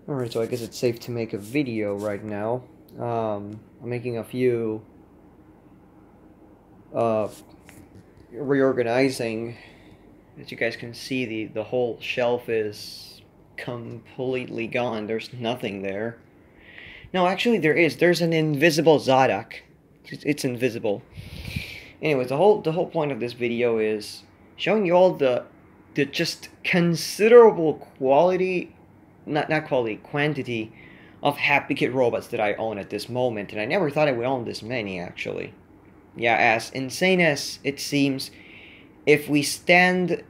Alright, so I guess it's safe to make a video right now. I'm making a few uh, reorganizing. As you guys can see, the whole shelf is completely gone. There's nothing there. No, actually there is. There's an invisible Zadok. It's invisible. Anyways, the whole point of this video is showing you all the just considerable quality, not quality, quantity of hap-p-kid robots that I own at this moment, and I never thought I would own this many actually. Yeah, as insane as it seems, if we stand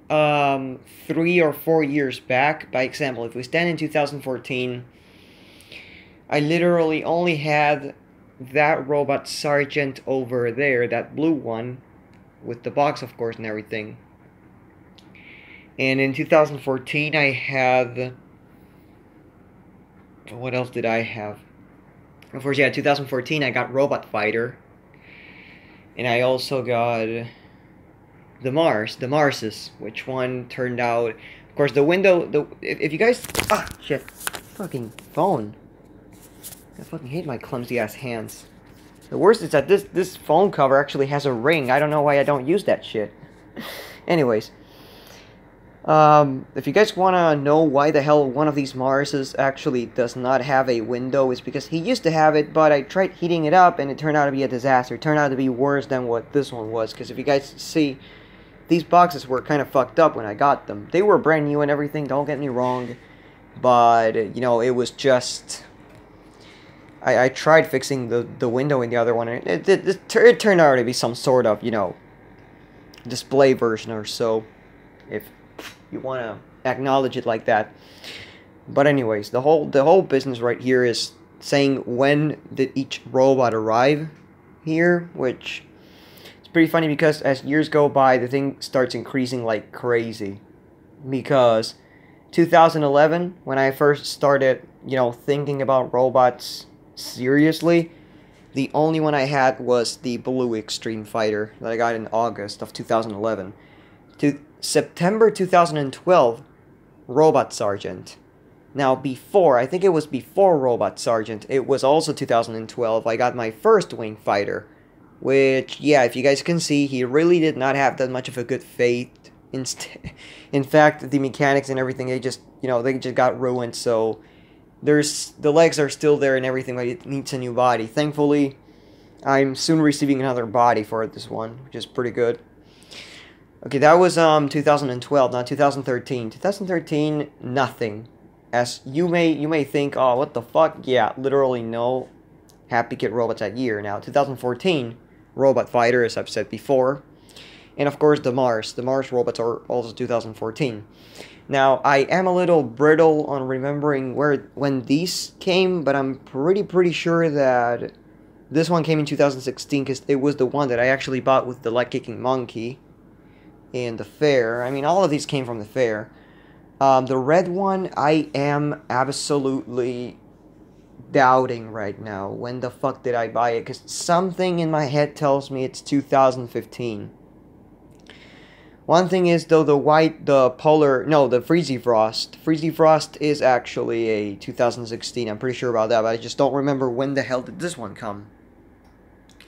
3 or 4 years back, by example, if we stand in 2014, I literally only had that robot sergeant over there, that blue one, with the box of course and everything. And in 2014 I had, what else did I have? Of course, yeah, 2014 I got Robot Fighter. And I also got the Marses, which one turned out, of course, the window, if you guys, shit, fucking phone. I fucking hate my clumsy ass hands. The worst is that this phone cover actually has a ring. I don't know why I don't use that shit. Anyways, if you guys want to know why the hell one of these Marses actually does not have a window, it's because he used to have it, but I tried heating it up and it turned out to be a disaster. It turned out to be worse than what this one was, because if you guys see, these boxes were kind of fucked up when I got them. They were brand new and everything, don't get me wrong, but, you know, it was just... I tried fixing the window in the other one, and it turned out to be some sort of, you know, display version or so, if you want to acknowledge it like that. But anyways, the whole business right here is saying when did each robot arrive here, which is pretty funny because as years go by, the thing starts increasing like crazy. Because 2011, when I first started, you know, thinking about robots seriously, the only one I had was the blue Extreme Fighter that I got in August of 2011. To September 2012, Robot Sergeant. Now before, I think it was before Robot Sergeant, it was also 2012, I got my first Wing Fighter. Which, yeah, if you guys can see, he really did not have that much of a good fate. In fact, the mechanics and everything, they just, you know, they just got ruined, so... the legs are still there and everything, but it needs a new body. Thankfully, I'm soon receiving another body for this one, which is pretty good. Okay, that was 2012, not 2013. 2013, nothing. As you may think, oh, what the fuck? Yeah, literally no hap-p-kid robots that year. Now, 2014, Robot Fighter, as I've said before. And of course, the Mars. The Mars robots are also 2014. Now, I am a little brittle on remembering when these came, but I'm pretty sure that this one came in 2016, because it was the one that I actually bought with the leg-kicking monkey in the fair. I mean, all of these came from the fair. The red one, I am absolutely doubting right now. When the fuck did I buy it? Because something in my head tells me it's 2015. One thing is, though, the Freezy Frost. Freezy Frost is actually a 2016. I'm pretty sure about that, but I just don't remember when the hell did this one come.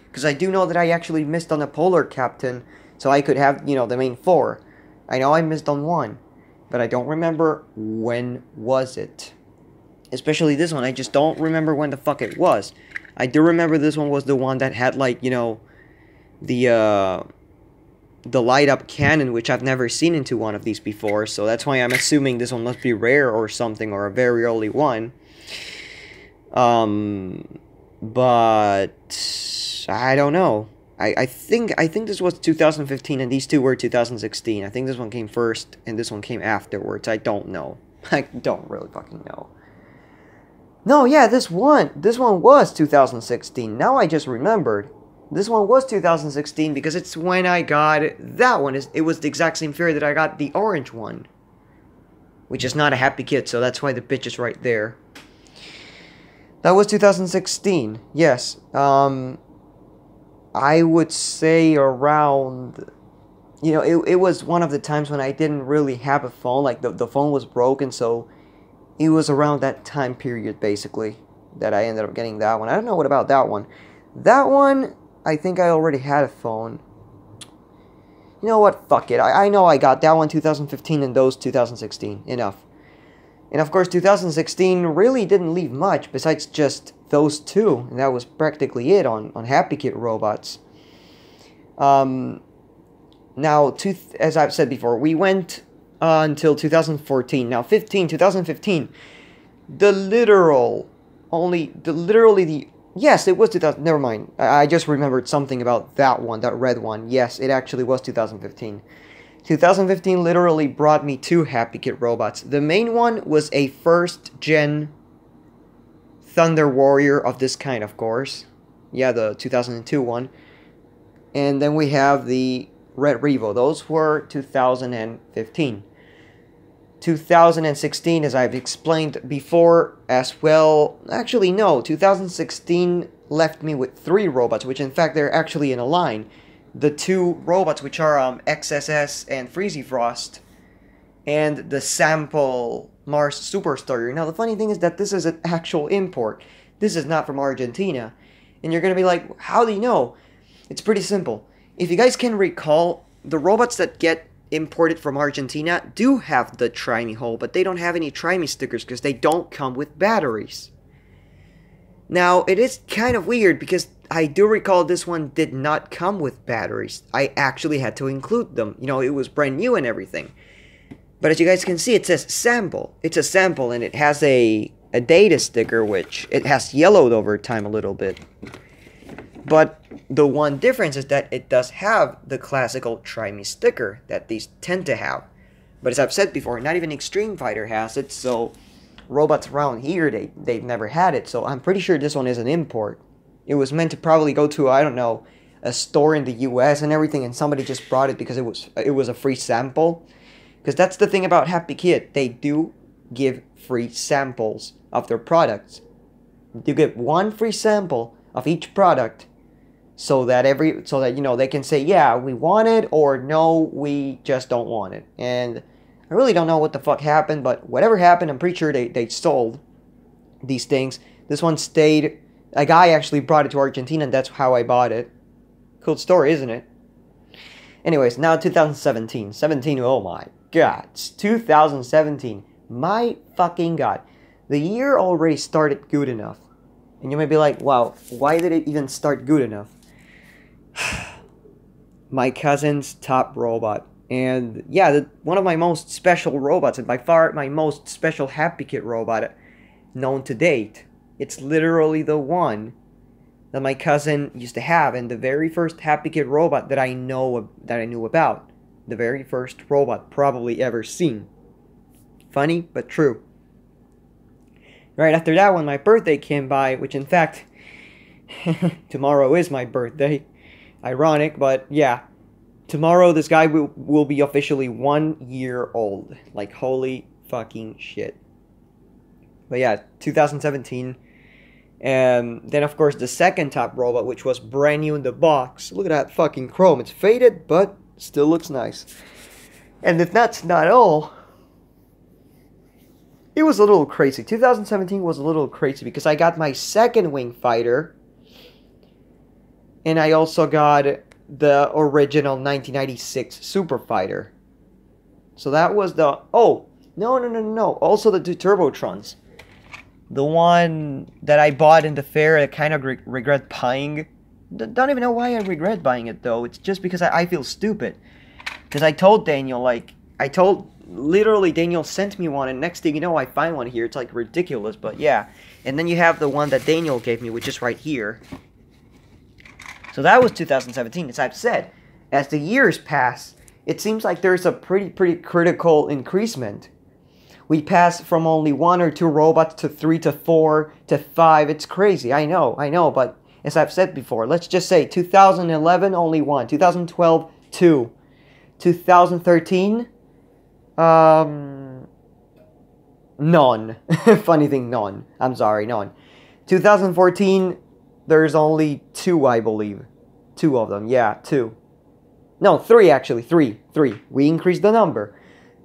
Because I do know that I actually missed on a Polar Captain, so I could have, you know, the main four. I know I missed on one, but I don't remember when was it. Especially this one, I just don't remember when the fuck it was. I do remember this one was the one that had, like, you know, the light-up cannon, which I've never seen into one of these before, so that's why I'm assuming this one must be rare or something, or a very early one. But I don't know. I think this was 2015, and these two were 2016. I think this one came first, and this one came afterwards. I don't know. I don't really fucking know. No, yeah, this one was 2016. Now I just remembered. This one was 2016 because it's when I got that one. It was the exact same fair that I got the orange one. Which is not a hap-p-kid, so that's why the bitch is right there. That was 2016, yes. I would say around... You know, it was one of the times when I didn't really have a phone. Like, the phone was broken, so... it was around that time period, basically, that I ended up getting that one. I don't know what about that one. That one, I think I already had a phone. You know what? Fuck it. I know I got that one 2015 and those 2016. Enough. And of course, 2016 really didn't leave much besides just those two. And that was practically it on hap-p-kid robots. Now, as I've said before, we went until 2014. Now, 2015, yes, it was 2000, never mind. I just remembered something about that one, that red one. Yes, it actually was 2015. 2015 literally brought me two hap-p-kid robots. The main one was a first-gen Thunder Warrior of this kind, of course. Yeah, the 2002 one. And then we have the Red Revo. Those were 2015. 2016, as I've explained before as well. Actually, no. 2016 left me with three robots, which in fact they're actually in a line. The two robots, which are XSS and Freezy Frost, and the sample Mars Superstarter. Now, the funny thing is that this is an actual import. This is not from Argentina. And you're going to be like, how do you know? It's pretty simple. If you guys can recall, the robots that get imported from Argentina do have the Try Me hole, but they don't have any Try Me stickers because they don't come with batteries. Now, it is kind of weird because I do recall this one did not come with batteries. I actually had to include them. You know, it was brand new and everything. But as you guys can see, it says sample. It's a sample and it has a data sticker, which it has yellowed over time a little bit. But the one difference is that it does have the classical Try Me sticker that these tend to have. But as I've said before, not even Extreme Fighter has it, so robots around here, they've never had it. So I'm pretty sure this one is an import. It was meant to probably go to, I don't know, a store in the US and everything, and somebody just brought it because it was a free sample. Because that's the thing about hap-p-kid. They do give free samples of their products. You get one free sample of each product so that you know they can say, yeah, we want it, or no, we just don't want it. And I really don't know what the fuck happened, but whatever happened, I'm pretty sure they sold these things. This one stayed. A guy actually brought it to Argentina, and that's how I bought it. Cool story, isn't it? Anyways, now 2017. 17, oh my god. It's 2017. My fucking god. The year already started good enough. And you may be like, wow, why did it even start good enough? My cousin's top robot. And yeah, one of my most special robots, and by far my most special hap-p-kid robot known to date. It's literally the one that my cousin used to have, and the very first hap-p-kid robot that I knew about. The very first robot probably ever seen. Funny, but true. Right after that one, my birthday came by, which in fact, tomorrow is my birthday. Ironic, but yeah. Tomorrow, this guy will be officially 1 year old. Like, holy fucking shit. But yeah, 2017. And then, of course, the second top robot, which was brand new in the box. Look at that fucking chrome. It's faded, but still looks nice. And if that's not all, it was a little crazy. 2017 was a little crazy because I got my second wing fighter. And I also got the original 1996 Super Fighter. So that was the... Oh, no. Also the two Turbotrons. The one that I bought in the fair, I kind of regret buying. Don't even know why I regret buying it, though. It's just because I feel stupid. Because I told Daniel, literally Daniel sent me one, and next thing you know, I find one here. It's, like, ridiculous, but yeah. And then you have the one that Daniel gave me, which is right here. So that was 2017, as I've said. As the years pass, it seems like there's a pretty critical increasement. We pass from only 1 or 2 robots to 3 to 4 to 5. It's crazy. I know, but as I've said before, let's just say 2011, only 1. 2012, 2. 2013, none. Funny thing, none. I'm sorry, none. 2014, there's only 2, I believe. 2 of them, yeah, 2. No, 3 actually, 3. We increased the number.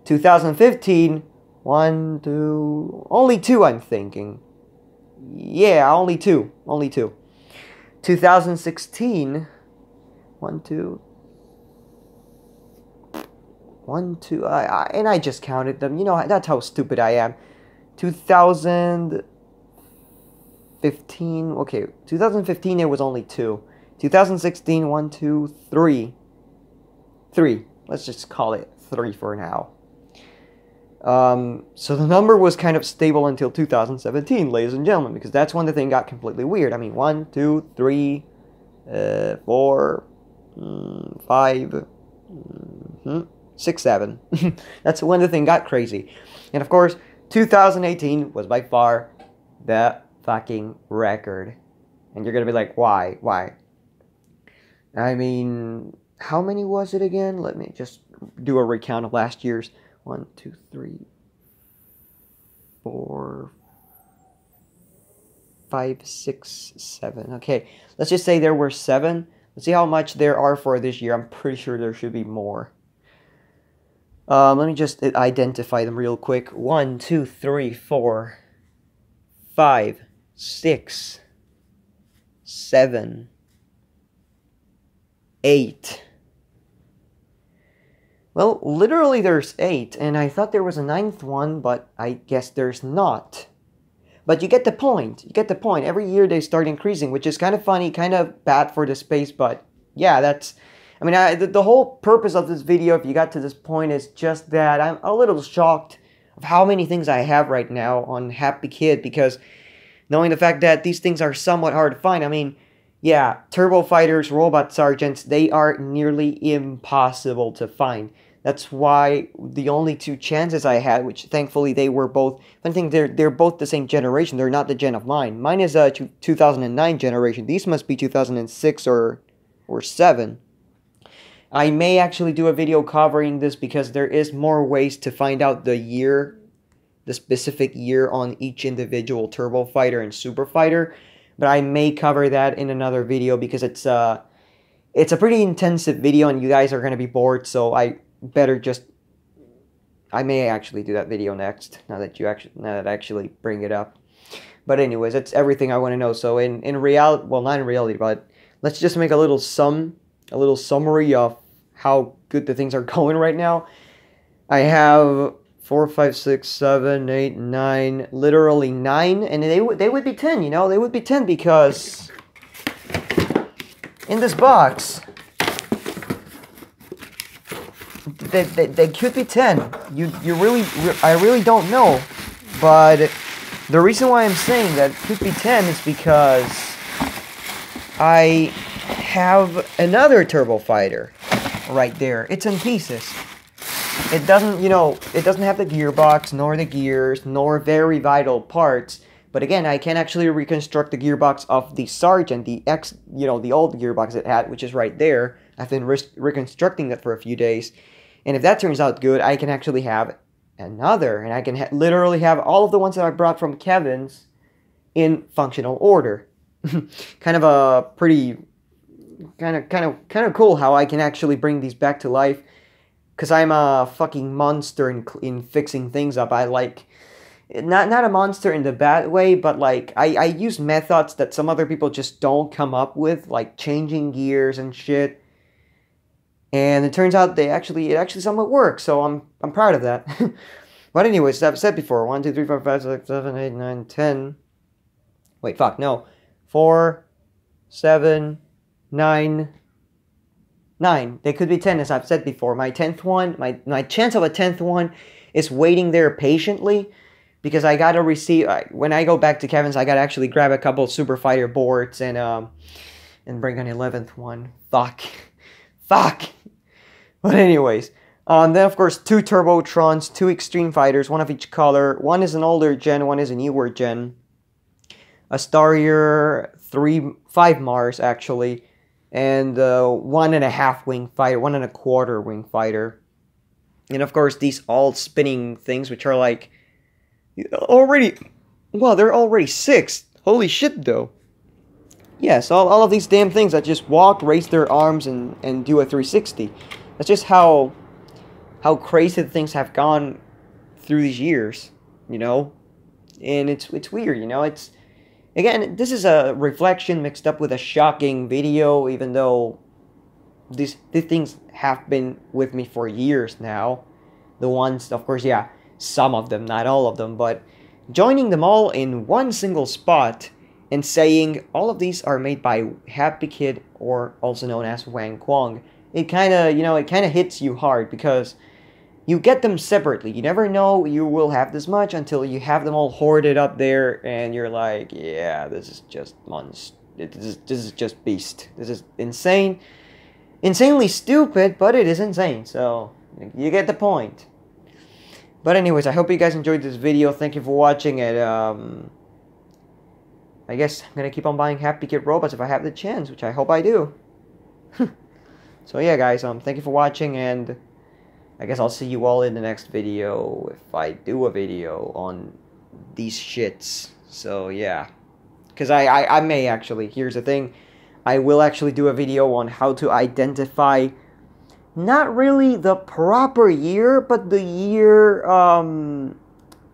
2015, 1, 2... Only 2, I'm thinking. Yeah, only 2. Only 2. 2016... 1, 2... 1, 2... and I just counted them. You know, that's how stupid I am. 2015... Okay, 2015 it was only 2. 2016, 1, 2, 3. 3. Let's just call it 3 for now. So the number was kind of stable until 2017, ladies and gentlemen, because that's when the thing got completely weird. I mean, 1, 2, 3, 4, 5, 6, 7. That's when the thing got crazy. And of course, 2018 was by far the fucking record. And you're gonna be like, why? Why? I mean, how many was it again? Let me just do a recount of last year's. 1, 2, 3, 4, 5, 6, 7. Okay, let's just say there were 7. Let's see how much there are for this year. I'm pretty sure there should be more. Let me just identify them real quick. 1, 2, 3, 4, 5, 6, 7, 8. Well, literally there's 8, and I thought there was a 9th one, but I guess there's not. But you get the point. You get the point. Every year they start increasing, which is kind of funny, kind of bad for the space, but yeah, that's... I mean, the whole purpose of this video, if you got to this point, is just that I'm a little shocked of how many things I have right now on hap-p-kid, because knowing the fact that these things are somewhat hard to find, I mean... Yeah, Turbo Fighters, Robot Sergeants, they are nearly impossible to find. That's why the only 2 chances I had, which thankfully they were both... I think they're both the same generation. They're not the gen of mine. Mine is a 2009 generation. These must be 2006 or 7. I may actually do a video covering this because there is more ways to find out the year, the specific year on each individual Turbo Fighter and Super Fighter. But I may cover that in another video because it's a pretty intensive video and you guys are going to be bored, so I better just... I may actually do that video next, now that I actually bring it up. But anyways, that's everything I want to know. So in reality, well, not in reality, but let's just make a little summary of how good the things are going right now. I have 4, 5, 6, 7, 8, 9, literally 9, and they would be 10, you know, they would be 10 because in this box, they could be 10. I really don't know, but the reason why I'm saying that it could be 10 is because I have another Turbo Fighter right there. It's in pieces. It doesn't, you know, it doesn't have the gearbox, nor the gears, nor very vital parts. But again, I can actually reconstruct the gearbox of the Sergeant, the old gearbox it had, which is right there. I've been reconstructing that for a few days. And if that turns out good, I can actually have another. And I can literally have all of the ones that I brought from Kevin's in functional order. Kind of a pretty, kind of cool how I can actually bring these back to life. Because I'm a fucking monster in fixing things up. I like... Not a monster in the bad way, but like... I use methods that some other people just don't come up with. Like changing gears and shit. And it turns out it actually somewhat works. So I'm proud of that. But anyways, as I've said before. 1, 2, 3, 4, 5, 6, 7, 8, 9, 10... Wait, fuck, no. 4, 7, 9... 9. They could be 10, as I've said before. My 10th one, my chance of a 10th one is waiting there patiently because I gotta receive, when I go back to Kevin's, I gotta actually grab a couple Super Fighter boards and bring an 11th one. Fuck. But anyways, then of course 2 Turbotrons, 2 Extreme Fighters, 1 of each color. 1 is an older gen, 1 is a newer gen. A Starrier, 5 Mars actually. And 1.5 wing fighter, 1.25 wing fighter. And of course, these all spinning things, which are like already, well, they're already 6. Holy shit, though. Yes, all of these damn things that just walk, raise their arms, and do a 360. That's just how crazy things have gone through these years, you know? And it's weird, you know? It's, again, this is a reflection mixed up with a shocking video, even though these things have been with me for years now. The ones, of course, yeah, some of them, not all of them, but joining them all in one single spot and saying all of these are made by hap-p-kid, or also known as Wang Kwong, it kind of, you know, it kind of hits you hard because you get them separately. You never know you will have this much until you have them all hoarded up there, and you're like, yeah, this is just this is just beast. This is insane. Insanely stupid, but it is insane, so you get the point. But anyways, I hope you guys enjoyed this video. Thank you for watching it. I guess I'm gonna keep on buying hap-p-kid robots if I have the chance, which I hope I do. So yeah, guys, thank you for watching, and I guess I'll see you all in the next video, if I do a video on these shits. So yeah, because I may actually, here's the thing, I will actually do a video on how to identify not really the proper year, but the year,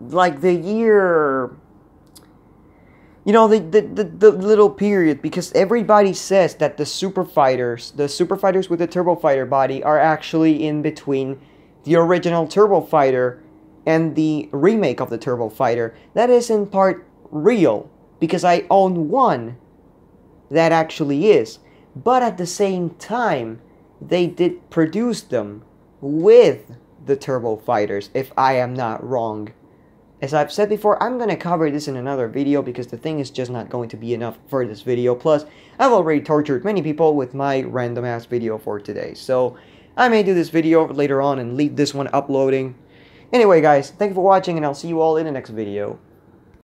like the year, you know, the little period, because everybody says that the super fighters with the Turbo Fighter body are actually in between the original Turbo Fighter and the remake of the Turbo Fighter. That is in part real, because I own one that actually is, but at the same time, they did produce them with the Turbo Fighters, if I am not wrong. As I've said before, I'm going to cover this in another video because the thing is just not going to be enough for this video. Plus, I've already tortured many people with my random ass video for today. So, I may do this video later on and leave this one uploading. Anyway guys, thank you for watching, and I'll see you all in the next video.